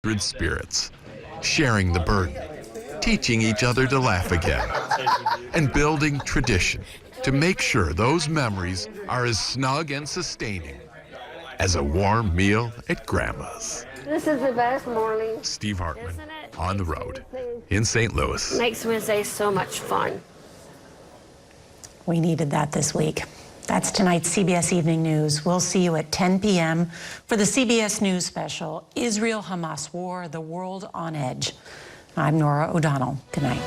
Good spirits, sharing the burden, teaching each other to laugh again, and building tradition to make sure those memories are as snug and sustaining as a warm meal at Grandma's. This is the best morning. Steve Hartman, on the road in St. Louis. Makes Wednesday so much fun. We needed that this week. That's tonight's CBS Evening News. We'll see you at 10 p.m. for the CBS News special, Israel-Hamas War, the World on Edge. I'm Nora O'Donnell. Good night.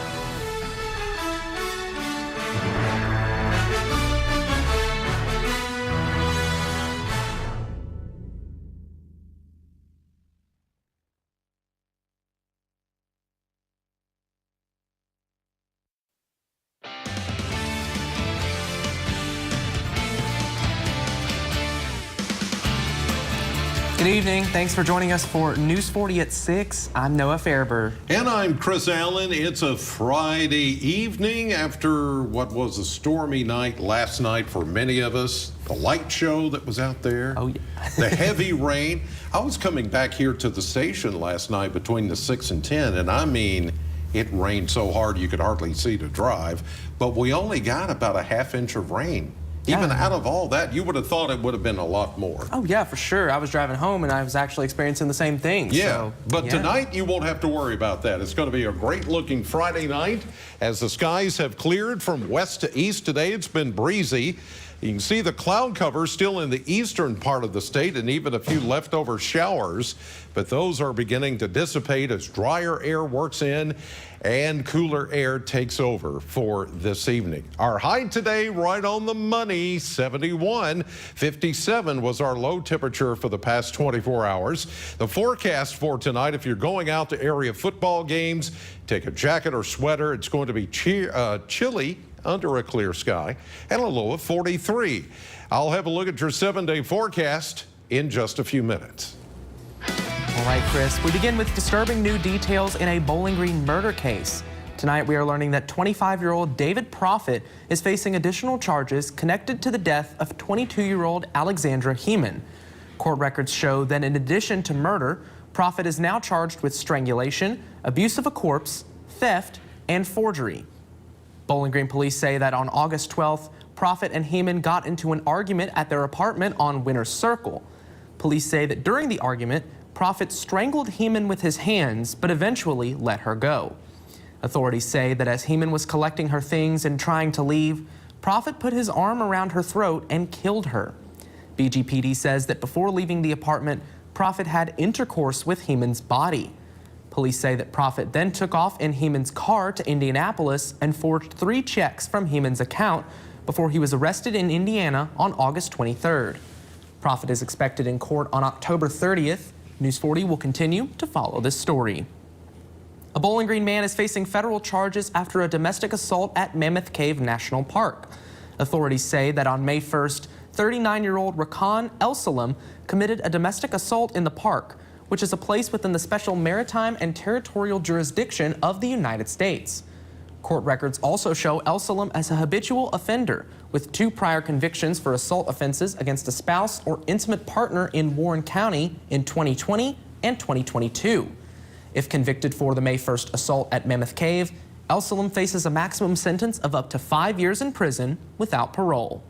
Good evening. Thanks for joining us for News 40 at 6. I'm Noah Fairber. And I'm Chris Allen. It's a Friday evening after what was a stormy night last night for many of us. The light show that was out there. Oh, yeah. The heavy rain. I was coming back here to the station last night between the 6 and 10, and I mean, it rained so hard you could hardly see to drive, but we only got about a half inch of rain. Even out of all that, you would have thought it would have been a lot more. Oh, yeah, for sure. I was driving home and I was actually experiencing the same thing. Yeah, so, but tonight you won't have to worry about that. It's going to be a great looking Friday night as the skies have cleared from west to east today. It's been breezy. You can see the cloud cover still in the eastern part of the state and even a few leftover showers, but those are beginning to dissipate as drier air works in and cooler air takes over for this evening. Our high today right on the money, 71. 57 was our low temperature for the past 24 hours. The forecast for tonight, if you're going out to area football games, take a jacket or sweater. It's going to be chilly under a clear sky and a low of 43. I'll have a look at your 7-day forecast in just a few minutes. All right, Chris, we begin with disturbing new details in a Bowling Green murder case. Tonight, we are learning that 25-year-old David Proffitt is facing additional charges connected to the death of 22-year-old Alexandra Heeman. Court records show that in addition to murder, Proffitt is now charged with strangulation, abuse of a corpse, theft, and forgery. Bowling Green police say that on August 12th, Proffitt and Heeman got into an argument at their apartment on Winter's Circle. Police say that during the argument, Proffitt strangled Heeman with his hands, but eventually let her go. Authorities say that as Heeman was collecting her things and trying to leave, Proffitt put his arm around her throat and killed her. BGPD says that before leaving the apartment, Proffitt had intercourse with Heeman's body. Police say that Proffitt then took off in Heeman's car to Indianapolis and forged 3 checks from Heeman's account before he was arrested in Indiana on August 23rd. Proffitt is expected in court on October 30th. News 40 will continue to follow this story. A Bowling Green man is facing federal charges after a domestic assault at Mammoth Cave National Park. Authorities say that on May 1st, 39-year-old Rakan El-Salam committed a domestic assault in the park, which is a place within the special maritime and territorial jurisdiction of the United States. Court records also show El-Salam as a habitual offender with 2 prior convictions for assault offenses against a spouse or intimate partner in Warren County in 2020 and 2022. If convicted for the May 1st assault at Mammoth Cave, El-Salam faces a maximum sentence of up to 5 years in prison without parole.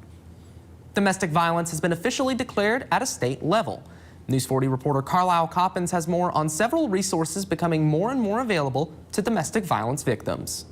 Domestic violence has been officially declared at a state level. News 40 reporter Carlisle Coppins has more on several resources becoming more and more available to domestic violence victims.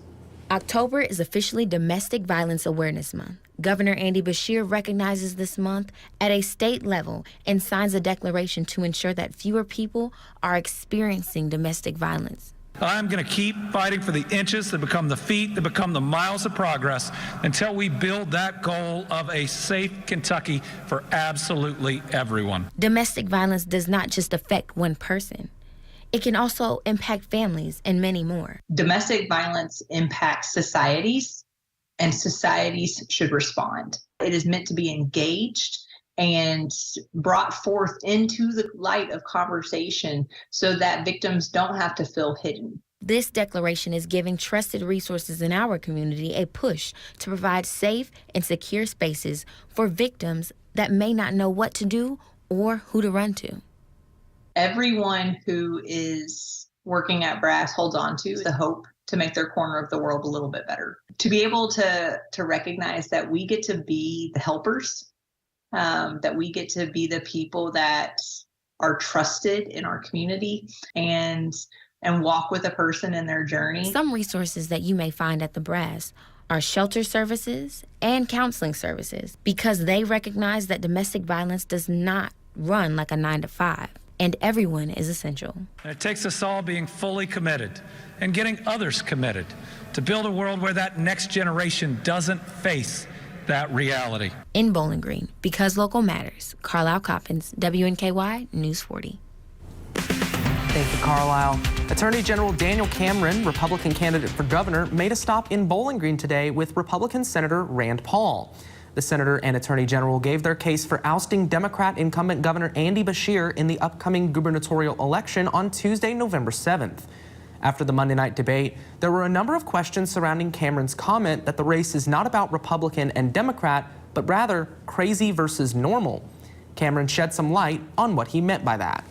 October is officially Domestic Violence Awareness Month. Governor Andy Beshear recognizes this month at a state level and signs a declaration to ensure that fewer people are experiencing domestic violence. I'm going to keep fighting for the inches that become the feet, that become the miles of progress until we build that goal of a safe Kentucky for absolutely everyone. Domestic violence does not just affect one person. It can also impact families and many more. Domestic violence impacts societies, and societies should respond. It is meant to be engaged and brought forth into the light of conversation so that victims don't have to feel hidden. This declaration is giving trusted resources in our community a push to provide safe and secure spaces for victims that may not know what to do or who to run to. Everyone who is working at Brass holds on to the hope to make their corner of the world a little bit better. To be able to recognize that we get to be the helpers, that we get to be the people that are trusted in our community and walk with a person in their journey. Some resources that you may find at the Brass are shelter services and counseling services, because they recognize that domestic violence does not run like a 9-to-5, and everyone is essential. And it takes us all being fully committed and getting others committed to build a world where that next generation doesn't face that reality. In Bowling Green, because local matters, Carlisle Coppins, WNKY News 40. Thank you, Carlisle. Attorney General Daniel Cameron, Republican candidate for governor, made a stop in Bowling Green today with Republican Senator Rand Paul. The senator and attorney general gave their case for ousting Democrat incumbent Governor Andy Beshear in the upcoming gubernatorial election on Tuesday, November 7th. After the Monday night debate, there were a number of questions surrounding Cameron's comment that the race is not about Republican and Democrat, but rather crazy versus normal. Cameron shed some light on what he meant by that.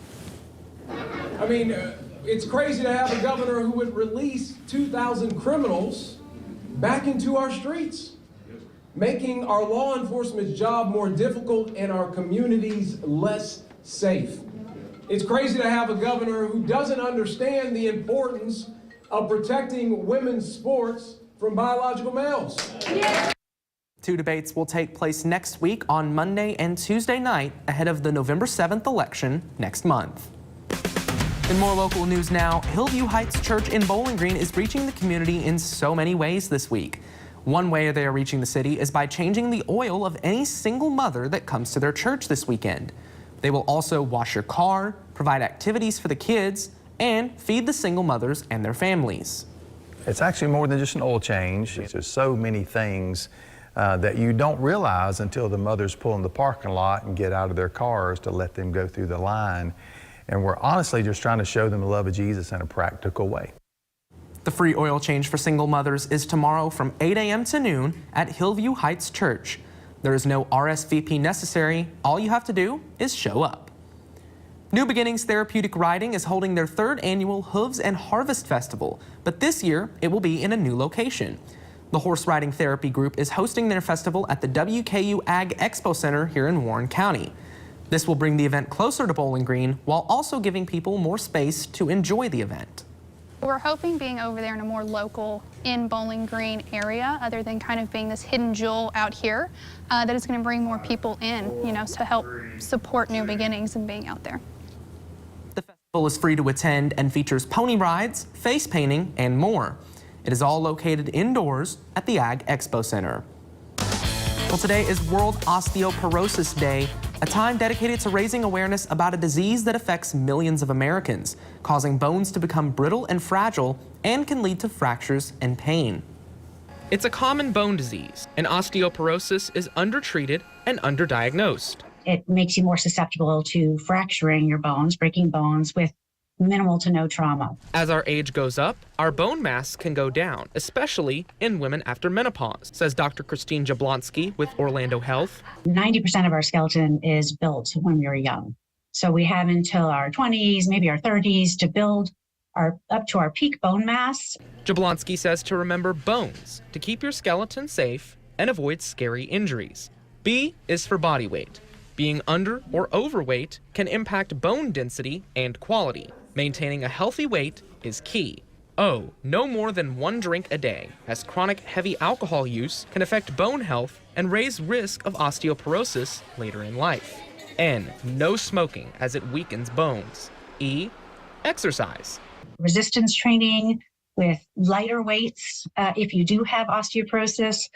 I mean, it's crazy to have a governor who would release 2,000 criminals back into our streets, making our law enforcement's job more difficult and our communities less safe. It's crazy to have a governor who doesn't understand the importance of protecting women's sports from biological males. Yeah. 2 debates will take place next week on Monday and Tuesday night ahead of the November 7th election next month. In more local news now, Hillview Heights Church in Bowling Green is reaching the community in so many ways this week. One way they are reaching the city is by changing the oil of any single mother that comes to their church this weekend. They will also wash your car, provide activities for the kids, and feed the single mothers and their families. It's actually more than just an oil change. There's so many things that you don't realize until the mothers pull in the parking lot and get out of their cars to let them go through the line. And we're honestly just trying to show them the love of Jesus in a practical way. The free oil change for single mothers is tomorrow from 8 a.m. to noon at Hillview Heights Church. There is no RSVP necessary. All you have to do is show up. New Beginnings Therapeutic Riding is holding their 3rd annual Hooves and Harvest Festival, but this year it will be in a new location. The Horse Riding Therapy Group is hosting their festival at the WKU Ag Expo Center here in Warren County. This will bring the event closer to Bowling Green while also giving people more space to enjoy the event. We're hoping being over there in a more local, in Bowling Green area, other than kind of being this hidden jewel out here, that is going to bring more people in, to help support New Beginnings and being out there. The festival is free to attend and features pony rides, face painting, and more. It is all located indoors at the Ag Expo Center. Well, today is World Osteoporosis Day, a time dedicated to raising awareness about a disease that affects millions of Americans, causing bones to become brittle and fragile and can lead to fractures and pain. It's a common bone disease, and osteoporosis is undertreated and underdiagnosed. It makes you more susceptible to fracturing your bones, breaking bones with minimal to no trauma. As our age goes up, our bone mass can go down, especially in women after menopause, says Dr. Christine Jablonski with Orlando Health. 90% of our skeleton is built when we were young. So we have until our 20s, maybe our 30s to build up to our peak bone mass. Jablonski says to remember bones to keep your skeleton safe and avoid scary injuries. B is for body weight. Being under or overweight can impact bone density and quality. Maintaining a healthy weight is key. O, no more than 1 drink a day, as chronic heavy alcohol use can affect bone health and raise risk of osteoporosis later in life. N, no smoking, as it weakens bones. E, exercise. Resistance training with lighter weights if you do have osteoporosis,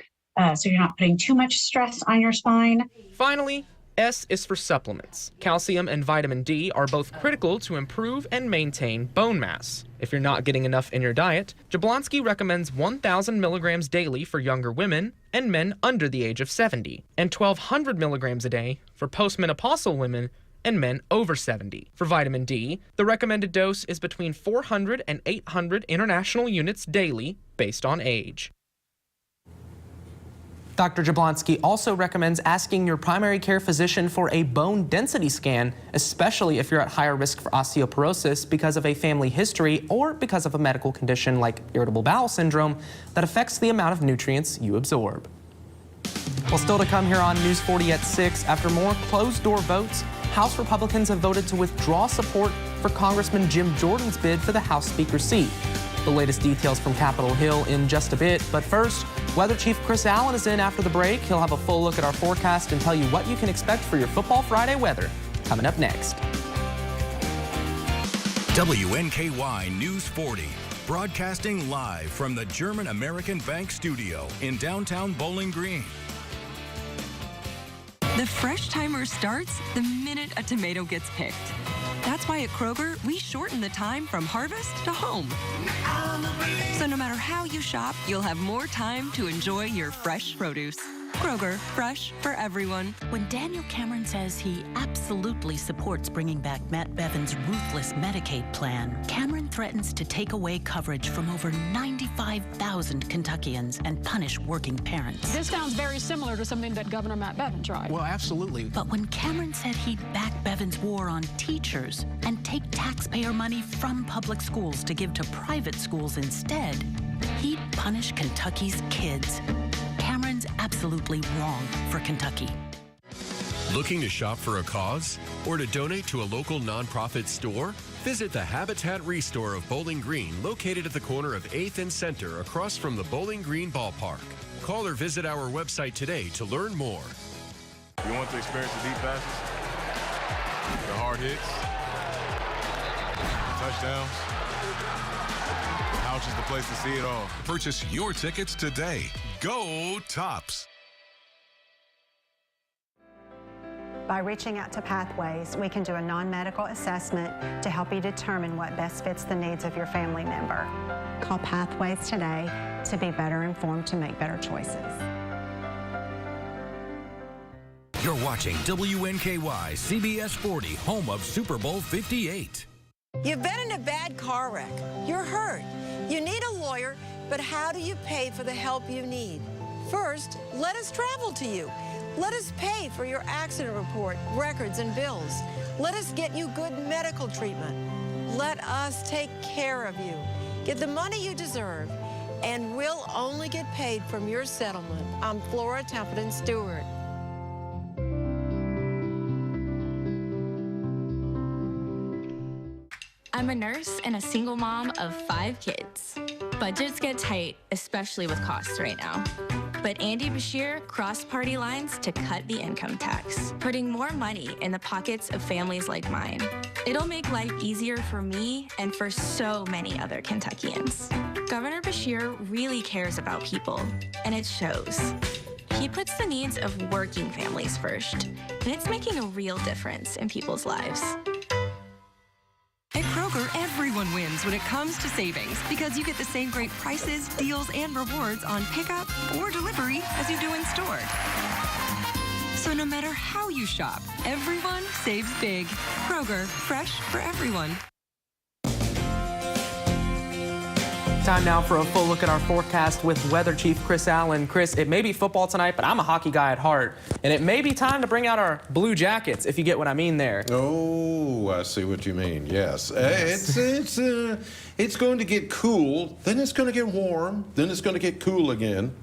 so you're not putting too much stress on your spine. Finally, S is for supplements. Calcium and vitamin D are both critical to improve and maintain bone mass. If you're not getting enough in your diet, Jablonski recommends 1,000 milligrams daily for younger women and men under the age of 70, and 1,200 milligrams a day for postmenopausal women and men over 70. For vitamin D, the recommended dose is between 400 and 800 international units daily based on age. Dr. Jablonski also recommends asking your primary care physician for a bone density scan, especially if you're at higher risk for osteoporosis because of a family history or because of a medical condition like irritable bowel syndrome that affects the amount of nutrients you absorb. Well, still to come here on News 40 at 6, after more closed-door votes, House Republicans have voted to withdraw support for Congressman Jim Jordan's bid for the House Speaker seat. The latest details from Capitol Hill in just a bit, but first, Weather Chief Chris Allen is in after the break. He'll have a full look at our forecast and tell you what you can expect for your Football Friday weather. Coming up next. WNKY News 40, broadcasting live from the German American Bank studio in downtown Bowling Green. The fresh timer starts the minute a tomato gets picked. That's why at Kroger, we shorten the time from harvest to home. So no matter how you shop, you'll have more time to enjoy your fresh produce. Kroger, fresh for everyone. When Daniel Cameron says he absolutely supports bringing back Matt Bevin's ruthless Medicaid plan, Cameron threatens to take away coverage from over 95,000 Kentuckians and punish working parents. This sounds very similar to something that Governor Matt Bevin tried. Well, absolutely. But when Cameron said he'd back Bevin's war on teachers and take taxpayer money from public schools to give to private schools instead, he'd punish Kentucky's kids. Cameron's absolutely wrong for Kentucky. Looking to shop for a cause or to donate to a local nonprofit store? Visit the Habitat Restore of Bowling Green, located at the corner of 8th and Center across from the Bowling Green Ballpark. Call or visit our website today to learn more. You want to experience the deep passes, the hard hits, touchdowns? Couch is the place to see it all. Purchase your tickets today. Go Tops! By reaching out to Pathways, we can do a non-medical assessment to help you determine what best fits the needs of your family member. Call Pathways today to be better informed to make better choices. You're watching WNKY CBS 40, home of Super Bowl 58. You've been in a bad car wreck. You're hurt. You need a lawyer, but how do you pay for the help you need? First, let us travel to you. Let us pay for your accident report, records, and bills. Let us get you good medical treatment. Let us take care of you. Get the money you deserve, and we'll only get paid from your settlement. I'm Flora Templeton Stewart. I'm a nurse and a single mom of 5 kids. Budgets get tight, especially with costs right now. But Andy Beshear crossed party lines to cut the income tax, putting more money in the pockets of families like mine. It'll make life easier for me and for so many other Kentuckians. Governor Beshear really cares about people, and it shows. He puts the needs of working families first, and it's making a real difference in people's lives. At Kroger, everyone wins when it comes to savings because you get the same great prices, deals, and rewards on pickup or delivery as you do in store. So no matter how you shop, everyone saves big. Kroger, fresh for everyone. Time now for a full look at our forecast with Weather Chief Chris Allen. Chris, it may be football tonight, but I'm a hockey guy at heart. And it may be time to bring out our blue jackets, if you get what I mean there. Oh, I see what you mean. Yes. It's going to get cool, then it's going to get warm, then it's going to get cool again,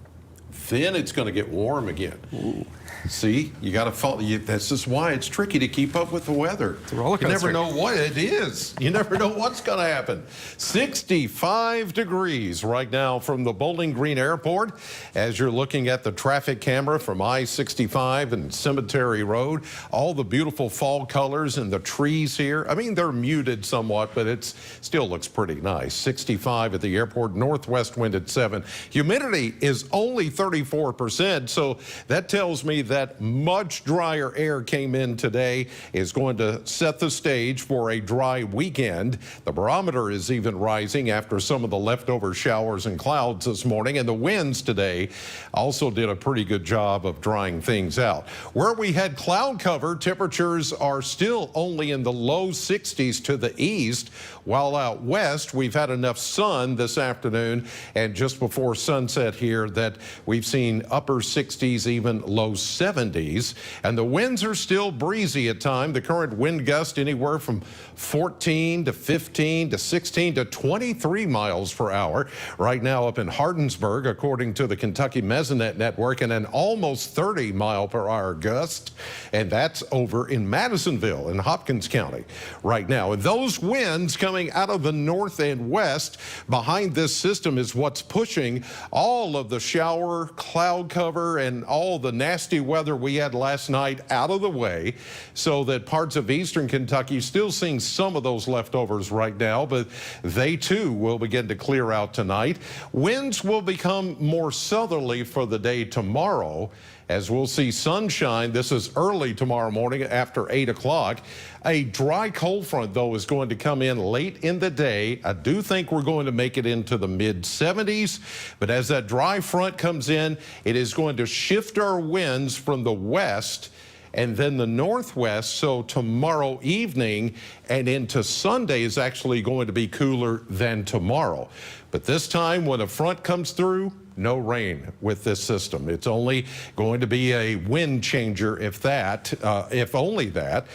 then it's going to get warm again. Ooh. See, you got to follow. That's just why it's tricky to keep up with the weather. It's a roller coaster. You never know what it is. You never know what's going to happen. 65 degrees right now from the Bowling Green Airport as you're looking at the traffic camera from I-65 and Cemetery Road. All the beautiful fall colors and the trees here. I mean, they're muted somewhat, but it still looks pretty nice. 65 at the airport, northwest wind at 7. Humidity is only 34%, so that tells me that much drier air came in today, is going to set the stage for a dry weekend. The barometer is even rising after some of the leftover showers and clouds this morning, and the winds today also did a pretty good job of drying things out. Where we had cloud cover, temperatures are still only in the low 60s to the east, while out west we've had enough sun this afternoon and just before sunset here that we We've seen upper 60s, even low 70s. And the winds are still breezy at times. The current wind gust anywhere from 14 to 15 to 16 to 23 miles per hour. Right now up in Hardinsburg, according to the Kentucky Mesonet Network, and an almost 30 mile per hour gust. And that's over in Madisonville in Hopkins County right now. And those winds coming out of the north and west behind this system is what's pushing all of the shower, cloud cover, and all the nasty weather we had last night out of the way, so that parts of eastern Kentucky still seeing some of those leftovers right now, but they too will begin to clear out tonight. Winds will become more southerly for the day tomorrow, as we'll see sunshine. This is early tomorrow morning after 8 o'clock. A dry cold front, though, is going to come in late in the day. I do think we're going to make it into the mid-70s, but as that dry front comes in, it is going to shift our winds from the west and then the northwest. So tomorrow evening and into Sunday is actually going to be cooler than tomorrow. But this time when a front comes through, no rain with this system. It's only going to be a wind changer, if that, if only that.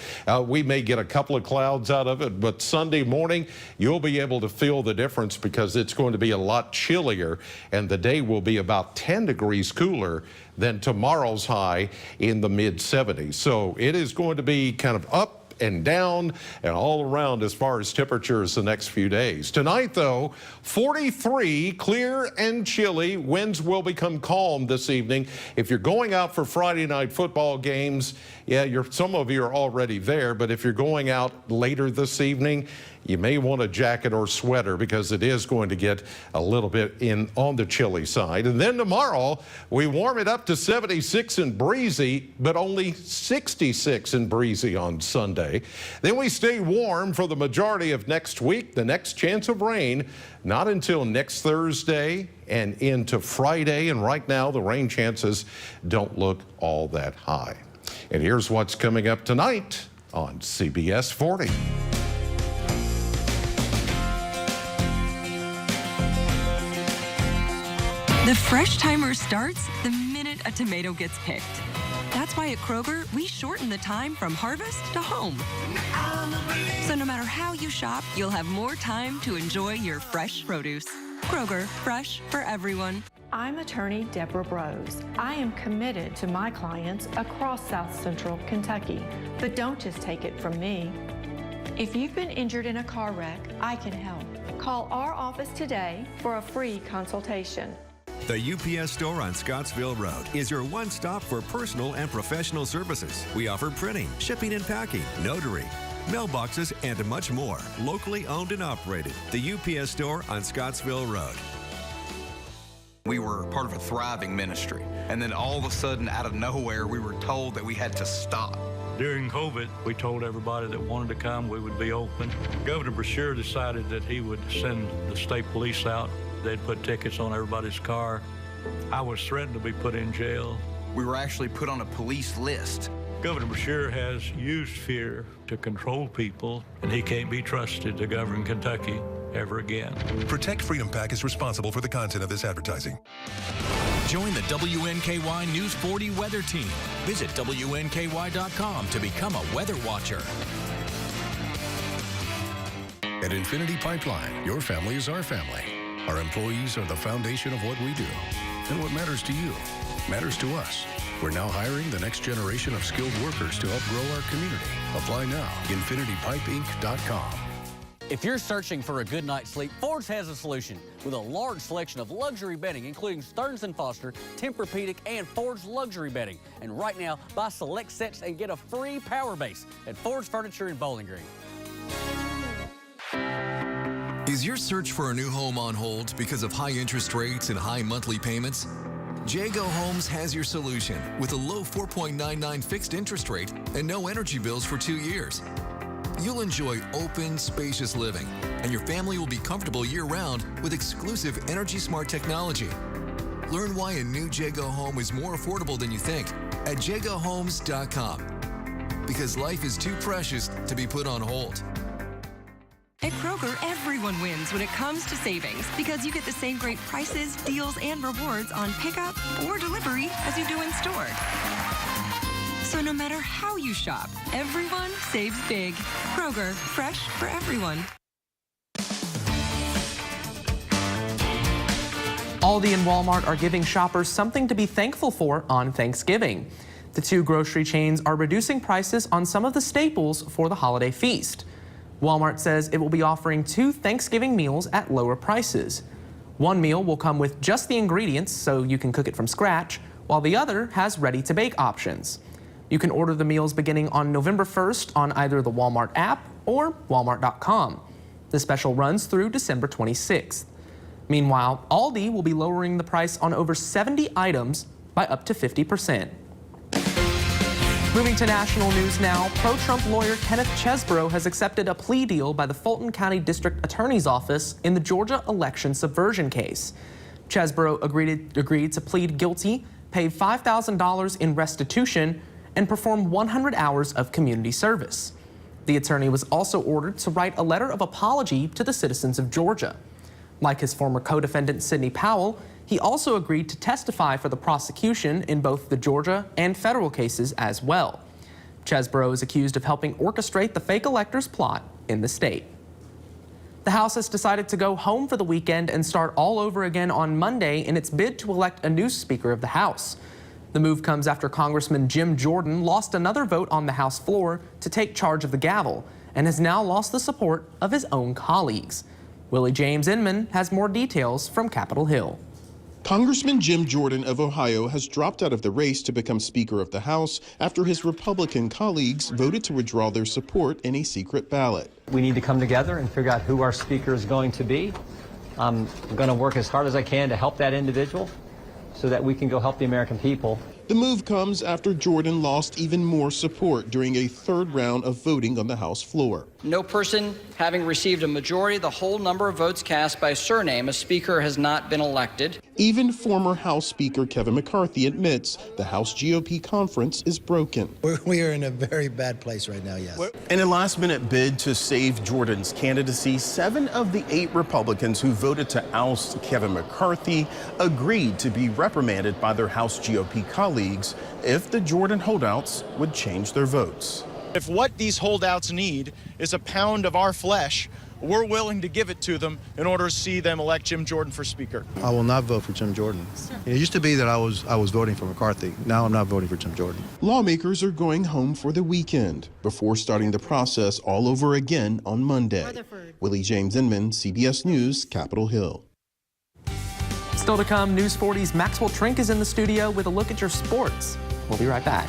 We may get a couple of clouds out of it, but Sunday morning you'll be able to feel the difference because it's going to be a lot chillier, and the day will be about 10 degrees cooler than tomorrow's high in the mid-70s. So it is going to be kind of up and down and all around as far as temperatures the next few days. Tonight, though, 43, clear and chilly. Winds will become calm this evening. If you're going out for Friday night football games, yeah, some of you are already there, but if you're going out later this evening, you may want a jacket or sweater because it is going to get a little bit on the chilly side. And then tomorrow, we warm it up to 76 and breezy, but only 66 and breezy on Sunday. Then we stay warm for the majority of next week. The next chance of rain, not until next Thursday and into Friday. And right now, the rain chances don't look all that high. And here's what's coming up tonight on CBS 40. The fresh timer starts the minute a tomato gets picked. That's why at Kroger, we shorten the time from harvest to home. So no matter how you shop, you'll have more time to enjoy your fresh produce. Kroger, fresh for everyone. I'm attorney Deborah Brose. I am committed to my clients across South Central Kentucky. But don't just take it from me. If you've been injured in a car wreck, I can help. Call our office today for a free consultation. The UPS store on Scottsville Road is your one-stop for personal and professional services. We offer printing, shipping and packing, notary, mailboxes, and much more. Locally owned and operated. The UPS store on Scottsville Road. We were part of a thriving ministry, and then all of a sudden, out of nowhere, we were told that we had to stop. During COVID, we told everybody that wanted to come, we would be open. Governor Brashear decided that he would send the state police out. They'd put tickets on everybody's car. I was threatened to be put in jail. We were actually put on a police list. Governor Brashear has used fear to control people, and he can't be trusted to govern Kentucky ever again. Protect Freedom PAC is responsible for the content of this advertising. Join the WNKY News 40 weather team. Visit WNKY.com to become a weather watcher. At Infinity Pipeline, your family is our family. Our employees are the foundation of what we do. And what matters to you matters to us. We're now hiring the next generation of skilled workers to help grow our community. Apply now. InfinityPipeInc.com. If you're searching for a good night's sleep, Ford's has a solution. With a large selection of luxury bedding, including Stearns & Foster, Tempur-Pedic, and Ford's luxury bedding. And right now, buy select sets and get a free power base at Ford's Furniture in Bowling Green. Is your search for a new home on hold because of high interest rates and high monthly payments? Jago Homes has your solution with a low 4.99 fixed interest rate and no energy bills for 2 years. You'll enjoy open, spacious living, and your family will be comfortable year-round with exclusive Energy Smart technology. Learn why a new Jago home is more affordable than you think at jagohomes.com. Because life is too precious to be put on hold. At Kroger, everyone wins when it comes to savings because you get the same great prices, deals, and rewards on pickup or delivery as you do in store. So no matter how you shop, everyone saves big. Kroger, fresh for everyone. Aldi and Walmart are giving shoppers something to be thankful for on Thanksgiving. The two grocery chains are reducing prices on some of the staples for the holiday feast. Walmart says it will be offering 2 Thanksgiving meals at lower prices. One meal will come with just the ingredients so you can cook it from scratch, while the other has ready-to-bake options. You can order the meals beginning on November 1st on either the Walmart app or walmart.com. The special runs through December 26th. Meanwhile, Aldi will be lowering the price on over 70 items by up to 50%. Moving to national news now, pro-Trump lawyer Kenneth Chesebro has accepted a plea deal by the Fulton County District Attorney's Office in the Georgia election subversion case. Chesebro agreed to plead guilty, pay $5,000 in restitution, and perform 100 hours of community service. The attorney was also ordered to write a letter of apology to the citizens of Georgia. Like his former co-defendant Sidney Powell, he also agreed to testify for the prosecution in both the Georgia and federal cases as well. Chesebro is accused of helping orchestrate the fake electors plot in the state. The House has decided to go home for the weekend and start all over again on Monday in its bid to elect a new Speaker of the House. The move comes after Congressman Jim Jordan lost another vote on the House floor to take charge of the gavel and has now lost the support of his own colleagues. Willie James Inman has more details from Capitol Hill. Congressman Jim Jordan of Ohio has dropped out of the race to become Speaker of the House after his Republican colleagues voted to withdraw their support in a secret ballot. We need to come together and figure out who our Speaker is going to be. I'm going to work as hard as I can to help that individual so that we can go help the American people. The move comes after Jordan lost even more support during a third round of voting on the House floor. No person having received a majority of the whole number of votes cast by surname as Speaker has not been elected. Even former House Speaker Kevin McCarthy admits the House GOP conference is broken. We are in a very bad place right now, yes. In a last-minute bid to save Jordan's candidacy, 7 of the 8 Republicans who voted to oust Kevin McCarthy agreed to be reprimanded by their House GOP colleagues if the Jordan holdouts would change their votes. If what these holdouts need is a pound of our flesh, we're willing to give it to them in order to see them elect Jim Jordan for Speaker. I will not vote for Jim Jordan. It used to be that I was voting for McCarthy. Now I'm not voting for Jim Jordan. Lawmakers are going home for the weekend before starting the process all over again on Monday. Willie James Inman, CBS News, Capitol Hill. Still to come, News 40's Maxwell Trink is in the studio with a look at your sports. We'll be right back.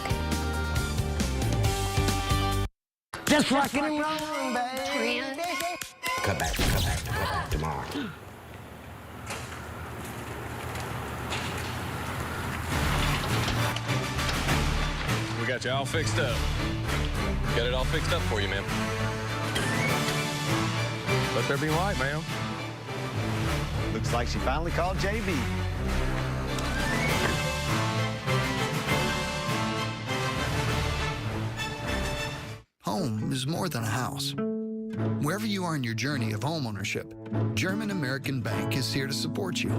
Just rockin' and rollin', baby. Come back tomorrow. We got you all fixed up. Got it all fixed up for you, man. Let there be light, ma'am. Looks like she finally called JB. Home is more than a house. Wherever you are in your journey of homeownership, German American Bank is here to support you.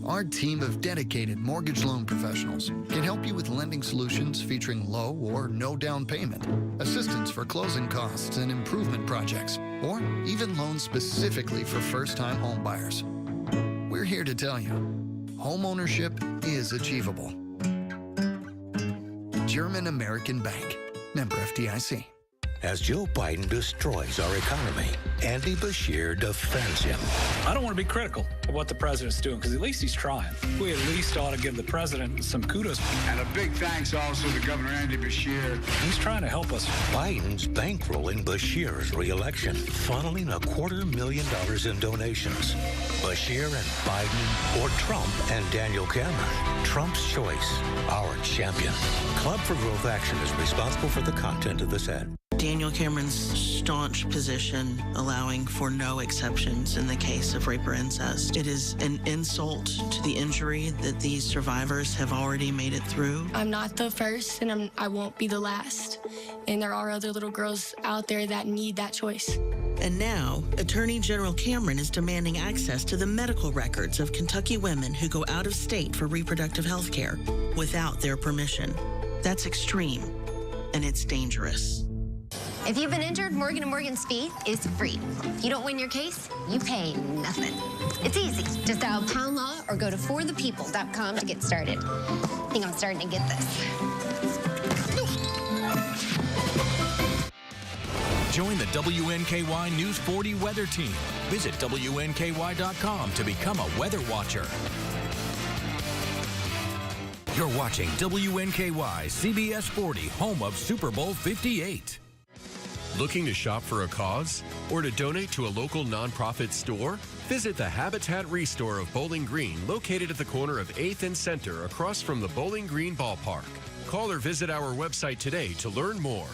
Our team of dedicated mortgage loan professionals can help you with lending solutions featuring low or no down payment, assistance for closing costs and improvement projects, or even loans specifically for first-time home buyers. We're here to tell you, homeownership is achievable. German American Bank, member FDIC. As Joe Biden destroys our economy, Andy Bashir defends him. I don't want to be critical of what the president's doing, because at least he's trying. We at least ought to give the president some kudos. And a big thanks also to Governor Andy Bashir. He's trying to help us. Biden's bankrolling Bashir's re-election, funneling $250,000 in donations. Bashir and Biden, or Trump and Daniel Cameron. Trump's choice, our champion. Club for Growth Action is responsible for the content of this ad. Daniel Cameron's staunch position allowing for no exceptions in the case of rape or incest. It is an insult to the injury that these survivors have already made it through. I'm not the first, and I won't be the last. And there are other little girls out there that need that choice. And now, Attorney General Cameron is demanding access to the medical records of Kentucky women who go out of state for reproductive health care without their permission. That's extreme, and it's dangerous. If you've been injured, Morgan & Morgan's fee is free. If you don't win your case, you pay nothing. It's easy. Just dial Pound Law or go to forthepeople.com to get started. I think I'm starting to get this. Join the WNKY News 40 weather team. Visit WNKY.com to become a weather watcher. You're watching WNKY CBS 40, home of Super Bowl 58. Looking to shop for a cause or to donate to a local nonprofit store? Visit the Habitat Restore of Bowling Green, located at the corner of 8th and Center across from the Bowling Green Ballpark. Call or visit our website today to learn more.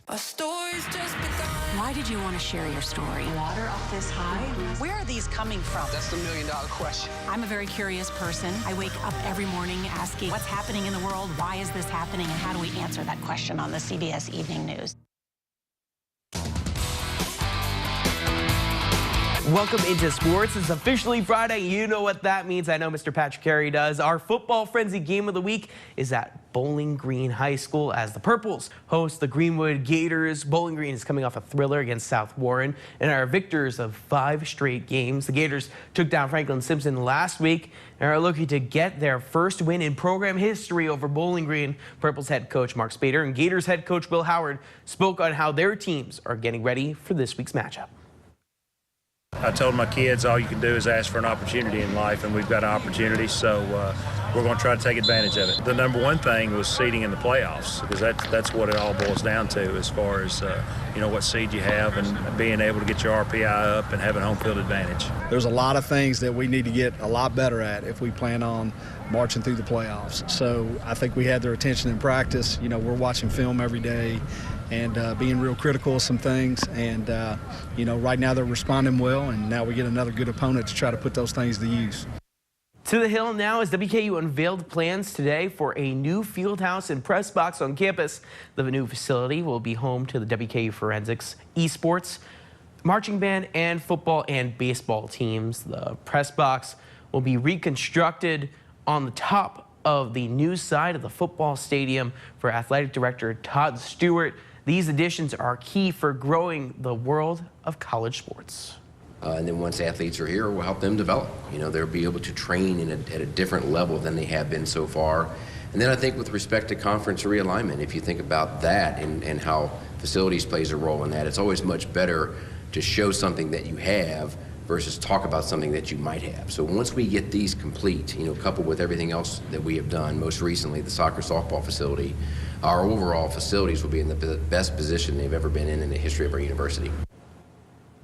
A story's just begun. Why did you want to share your story? Water up this high? Where are these coming from? That's the million-dollar question. I'm a very curious person. I wake up every morning asking what's happening in the world, why is this happening, and how do we answer that question on the CBS Evening News? Welcome into sports. It's officially Friday. You know what that means. I know Mr. Patrick Carey does. Our football frenzy game of the week is at Bowling Green High School as the Purples host the Greenwood Gators. Bowling Green is coming off a thriller against South Warren and are victors of 5 straight games. The Gators took down Franklin Simpson last week and are looking to get their first win in program history over Bowling Green. Purples head coach Mark Spader and Gators head coach Will Howard spoke on how their teams are getting ready for this week's matchup. I told my kids all you can do is ask for an opportunity in life, and we've got an opportunity, so we're going to try to take advantage of it. The number one thing was seeding in the playoffs, because that's what it all boils down to as far as what seed you have and being able to get your RPI up and having home field advantage. There's a lot of things that we need to get a lot better at if we plan on marching through the playoffs. So I think we had their attention in practice. We're watching film every day and being real critical of some things. And, right now they're responding well, and now we get another good opponent to try to put those things to use. To the Hill now as WKU unveiled plans today for a new field house and press box on campus. The new facility will be home to the WKU Forensics, esports, marching band, and football and baseball teams. The press box will be reconstructed on the top of the new side of the football stadium for athletic director Todd Stewart. These additions are key for growing the world of college sports. And then once athletes are here, we'll help them develop. They'll be able to train at a different level than they have been so far. And then I think with respect to conference realignment, if you think about that and how facilities plays a role in that, it's always much better to show something that you have versus talk about something that you might have. So once we get these complete, coupled with everything else that we have done, most recently the soccer softball facility, our overall facilities will be in the best position they've ever been in the history of our university.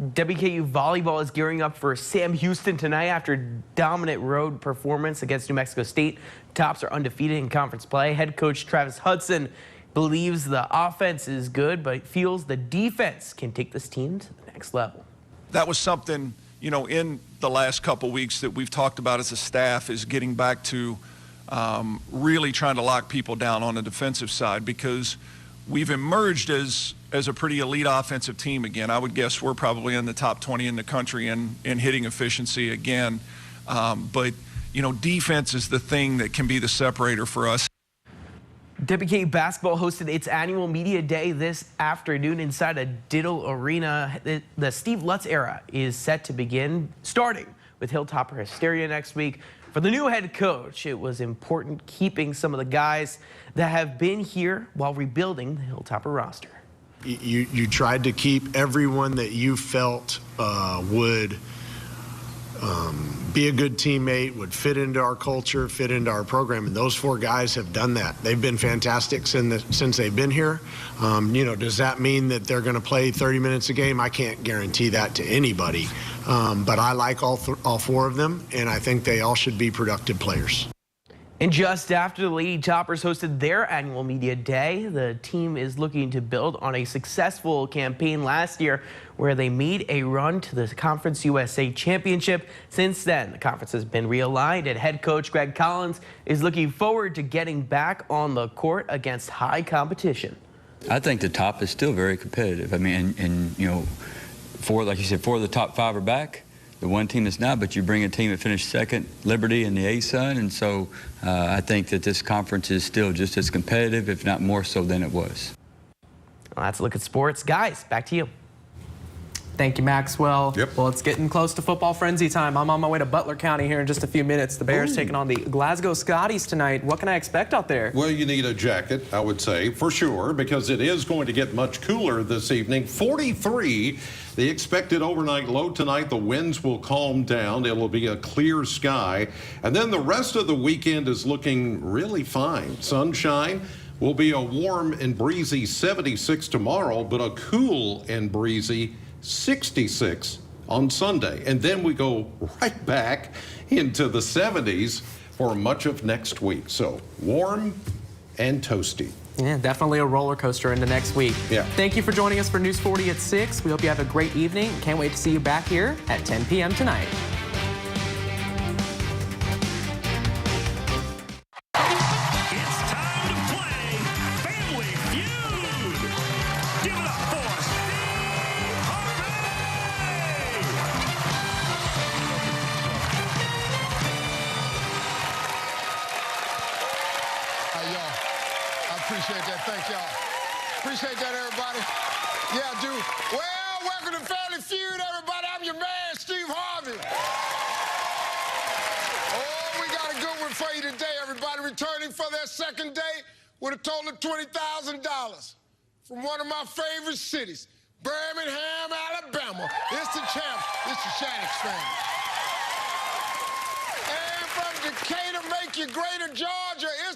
WKU volleyball is gearing up for Sam Houston tonight after dominant road performance against New Mexico State. Tops are undefeated in conference play. Head coach Travis Hudson believes the offense is good, but feels the defense can take this team to the next level. That was something, in the last couple weeks that we've talked about as a staff, is getting back to really trying to lock people down on the defensive side, because we've emerged as a pretty elite offensive team again. I would guess we're probably in the top 20 in the country in hitting efficiency again. But defense is the thing that can be the separator for us. WKU basketball hosted its annual media day this afternoon inside a Diddle Arena. The Steve Lutz era is set to begin, starting with Hilltopper hysteria next week. For the new head coach, it was important keeping some of the guys that have been here while rebuilding the Hilltopper roster. You tried to keep everyone that you felt would be a good teammate, would fit into our culture, fit into our program, and those 4 guys have done that. They've been fantastic since they've been here. Does that mean that they're going to play 30 minutes a game? I can't guarantee that to anybody, but I like all 4 of them, and I think they all should be productive players. And just after the Lady Toppers hosted their annual media day, the team is looking to build on a successful campaign last year where they made a run to the Conference USA Championship. Since then, the conference has been realigned, and head coach Greg Collins is looking forward to getting back on the court against high competition. I think the top is still very competitive. I mean, and like you said, 4 of the top 5 are back. The one team is not, but you bring a team that finished second, Liberty and the A-Sun, and so I think that this conference is still just as competitive, if not more so than it was. Well, that's a look at sports. Guys, back to you. Thank you, Maxwell. Yep. Well, it's getting close to football frenzy time. I'm on my way to Butler County here in just a few minutes. The Bears taking on the Glasgow Scotties tonight. What can I expect out there? Well, you need a jacket, I would say, for sure, because it is going to get much cooler this evening. 43, the expected overnight low tonight. The winds will calm down. It will be a clear sky. And then the rest of the weekend is looking really fine. Sunshine. Will be a warm and breezy 76 tomorrow, but a cool and breezy 66 on Sunday. And then we go right back into the 70s for much of next week. So warm and toasty. Yeah, definitely a roller coaster into next week. Yeah. Thank you for joining us for News 40 at 6. We hope you have a great evening. Can't wait to see you back here at 10 p.m. tonight. Appreciate that. Thank y'all. Appreciate that, everybody. Yeah, dude. Well, welcome to Family Feud, everybody. I'm your man, Steve Harvey. Oh, we got a good one for you today, everybody. Returning for their second day with a total of $20,000 from one of my favorite cities, Birmingham, Alabama. It's the champ. It's the Shattuck family. And from Decatur, make you greater Georgia, it's